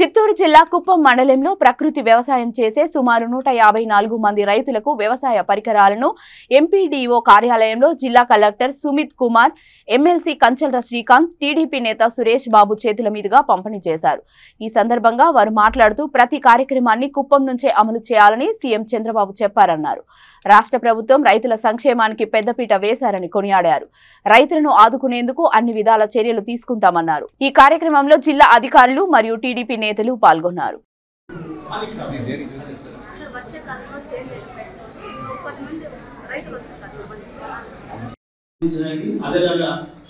చిత్తూరు జిల్లా కుప్పం మండలంలో ప్రకృతి వ్యవసాయం చేసే సుమారు 154 మంది రైతులకు వ్యవసాయ పరికరాలను ఎంపీడీఓ కార్యాలయంలో జిల్లా collector Sumit Kumar, MLC Kancharla Srikanth, TDP నేత సురేష్ బాబు చేతుల మీదుగా పంపిణీ చేశారు. ఈ సందర్భంగా వారు మాట్లాడుతూ ప్రతి కార్యక్రమాన్ని కుప్పం నుంచే అమలు చేయాలని సీఎం చంద్రబాబు చెప్పారన్నారు. రాష్ట్ర ప్రభుత్వం రైతుల సంక్షేమానికి పెద్దపీట వేశారని కొనియాడారు. రైతులను ఆదుకునేందుకు అన్ని విధాల చర్యలు తీసుకుంటామన్నారు. ఈ కార్యక్రమంలో జిల్లా అధికారులు మరియు టీడీపీ నేతలు పాల్గొన్నారు.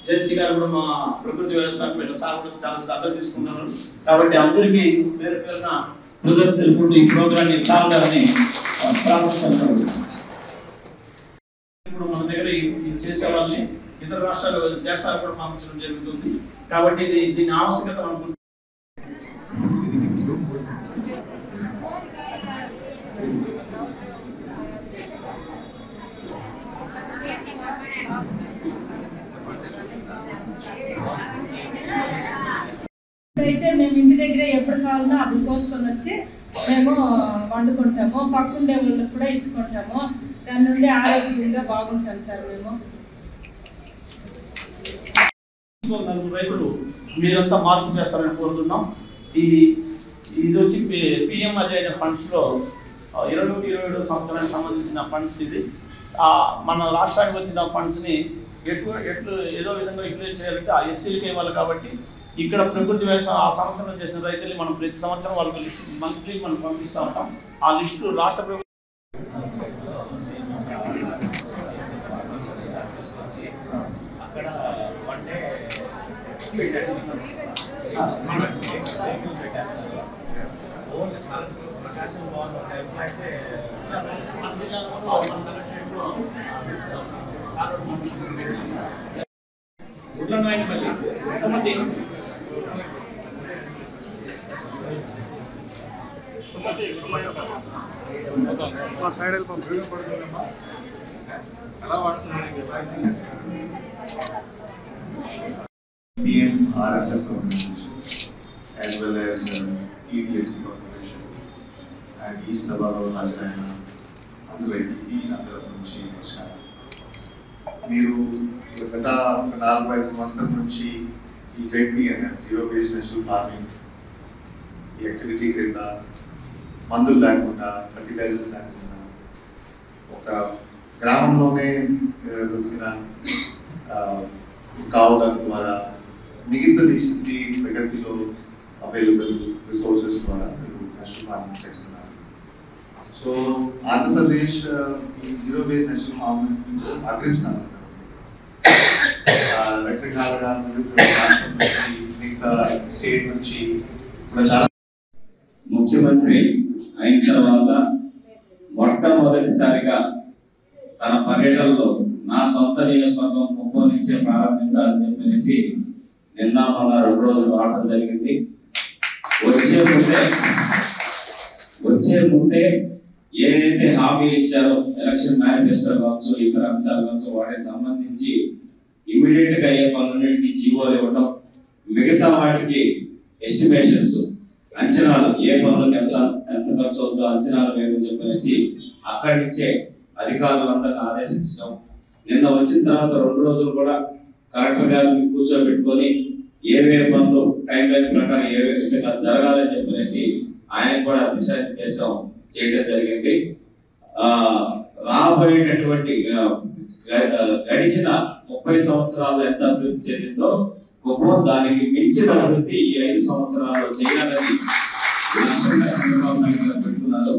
జేసీ గారు కూడా మా ప్రకృతి వ్యవసాయం సార్ కూడా చాలా శ్రద్ధ తీసుకుంటున్నారు. కాబట్టి అందరికీ పేరు పేరున కృతజ్ఞతలు తెలుపుకుంటూ ఈ ప్రోగ్రామ్ సార్ గారిని ప్రారంభించారు. ఇప్పుడు మన దగ్గర చేసే వాళ్ళని ఇతర రాష్ట్రాలు దేశాలు కూడా పంపించడం జరుగుతుంది. కాబట్టి దీని ఆవశ్యకత మనకు అయితే మేము ఇంటి దగ్గర ఎప్పుడు కావాలన్నా అప్పుడు కోసుకొని వచ్చి మేము వండుకుంటాము. పక్కుండే వాళ్ళకి కూడా ఇచ్చుకుంటాము. దాని నుండి ఆరోగ్యంగా బాగుంటాం సార్. మేము రైతులు మీరంతా మార్పు చేస్తారని కోరుతున్నాం. ఇది వచ్చి పిఎం అజయ్ ఫండ్స్లో 21-22 సంవత్సరానికి సంబంధించిన ఫండ్స్. ఇది మన రాష్ట్రానికి వచ్చిన ఫండ్స్ని ఏదో విధంగా యూటిలైజ్ చేయాలంటే ఆ ఎస్సీలకి ఇవ్వాలి. కాబట్టి ఇక్కడ ప్రకృతి వ్యవసాయం ఆ సంవత్సరం చేసిన రైతుల్ని మనం ప్రతి సంవత్సరం వాళ్ళకి లిస్టు మంత్లీ మనం పంపిస్తూ ఉంటాం. ఆ లిస్టు రాష్ట్ర ప్రభుత్వం అక్కడ one day Prakasam PM RSS organization as well as EPSC corporation and East Sabaro Hajrayana అందరికీ అందరి నుంచి నమస్కారం. మీరు గత 4-5 సంవత్సరాల నుంచి ఈ ZP zero based natural farming ఈ యాక్టివిటీ క్రింద మందులు లేకుండా, ఫర్టిలైజర్స్ లేకుండా ఒక గ్రామంలోనే దొరికిన కావుల ద్వారా మిగతా దేశంకి ప్రగతిలో అవైలబుల్ రిసోర్సెస్ ద్వారా మీరు నేచురల్ ఫార్మింగ్ చేస్తున్నారు. సో ఆంధ్రప్రదేశ్ ఈ జీరో బేస్డ్ నేచురల్ ఫార్మింగ్ అగ్రస్థానం రకరకాలుగా రాష్ట్రం నుంచి మిగతా స్టేట్ నుంచి కూడా చాలా. ముఖ్యమంత్రి అయిన తర్వాత మొట్టమొదటిసారిగా తన పర్యటనలో నా సొంత నియోజకవర్గం కుప్పం నుంచే ప్రారంభించాలని చెప్పేసి నిన్న మొన్న 2 రోజులు రావడం జరిగింది. వచ్చే ముందే ఏదైతే హామీలు ఇచ్చారో ఎలక్షన్ మేనిఫెస్టో కావచ్చు, ఇతర అంశాలు కావచ్చు, వాటికి సంబంధించి ఇమీడియట్ గా అయ్యే పనులన్నింటినీ జీవోలు ఇవ్వడం, మిగతా వాటికి ఎస్టిమేషన్స్ అంచనాలు ఏ పనులకు ఎంత ఖర్చు అవుతుందో అంచనాలు వేయమని చెప్పేసి అక్కడి నుంచే అధికారులందరినీ ఆదేశించడం. నిన్న వచ్చిన తర్వాత 2 రోజులు కూడా కలెక్టర్ గారిని కూర్చోబెట్టుకొని ఏవే పనులు టైం లైన్ ప్రకారం ఏ విధంగా జరగాలని చెప్పేసి ఆయన కూడా దిశానిర్దేశం చేయడం జరిగింది. రాబోయేటటువంటి గడిచిన 30 సంవత్సరాలు ఎంత అభివృద్ధి చెందిందో కుప్పం దానికి మించిన అభివృద్ధి ఈ 5 సంవత్సరాల్లో చేయాలని చంద్రబాబు నాయుడు గారు పెడుతున్నారు.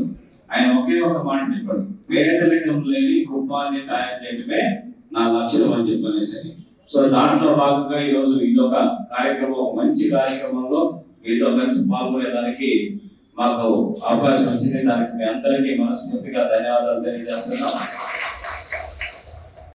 ఆయన ఒకే ఒక మాట చెప్పాడు, పేదరికం లేని కుప్పాన్ని తయారు చేయడమే నా లక్ష్యం అని చెప్పనేసి. సో దాంట్లో భాగంగా ఈ రోజు ఇదొక కార్యక్రమం, మంచి కార్యక్రమంలో మీతో కలిసి పాల్గొనేదానికి మాకు అవకాశం వచ్చింది. దానికి మీ అందరికీ మనస్ఫూర్తిగా ధన్యవాదాలు తెలియజేస్తున్నాం.